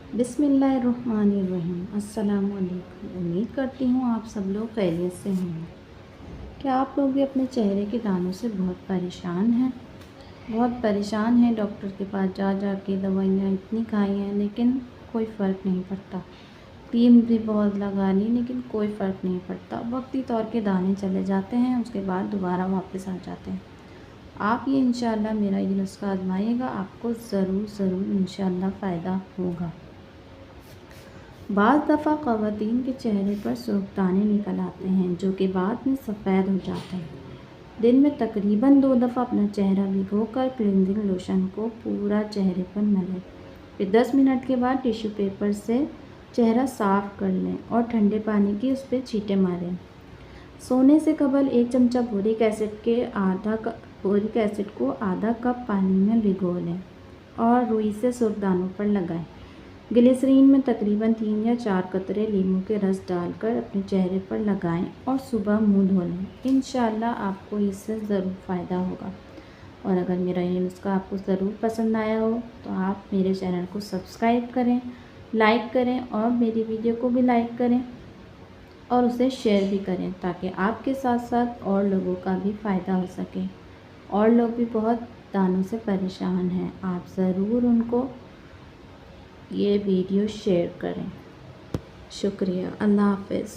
बिस्मिल्लाहिर्रहमानिर्रहीम। अस्सलाम वालेकुम। उम्मीद करती हूँ आप सब लोग खैरियत से होंगे। क्या आप लोग भी अपने चेहरे के दानों से बहुत परेशान हैं? बहुत परेशान हैं, डॉक्टर के पास जा जा के दवाइयाँ इतनी खाई हैं लेकिन कोई फ़र्क नहीं पड़ता। क्रीम भी बहुत लगा ली लेकिन कोई फ़र्क नहीं पड़ता। वक्ती तौर के दाने चले जाते हैं, उसके बाद दोबारा वापस आ जाते हैं। आप ये इंशाअल्लाह मेरा ये नुस्खा आजमाइएगा, आपको ज़रूर इंशाअल्लाह फ़ायदा होगा। बाज़ दफ़ा ख़वातीन के चेहरे पर सुर्ख दाने निकल आते हैं जो कि बाद में सफ़ेद हो जाते हैं। दिन में तकरीबन 2 दफ़ा अपना चेहरा भिगोकर क्लींजिंग लोशन को पूरा चेहरे पर मलें। फिर 10 मिनट के बाद टिश्यू पेपर से चेहरा साफ़ कर लें और ठंडे पानी की उस पर छींटे मारें। सोने से कबल 1 चमचा बोरिक एसिड को आधा कप पानी में भिगो लें और रुई से सुर्ख दानों पर लगाएं। ग्लिसरीन में तकरीबन 3 या 4 कतरे लीमू के रस डालकर अपने चेहरे पर लगाएं और सुबह मुंह धो लें। इंशाअल्लाह आपको इससे ज़रूर फ़ायदा होगा। और अगर मेरा ये नुस्खा आपको ज़रूर पसंद आया हो तो आप मेरे चैनल को सब्सक्राइब करें, लाइक करें और मेरी वीडियो को भी लाइक करें और उसे शेयर भी करें ताकि आपके साथ साथ और लोगों का भी फ़ायदा हो सके। और लोग भी बहुत दानों से परेशान हैं, आप ज़रूर उनको ये वीडियो शेयर करें। शुक्रिया। अल्लाह हाफ़िज़।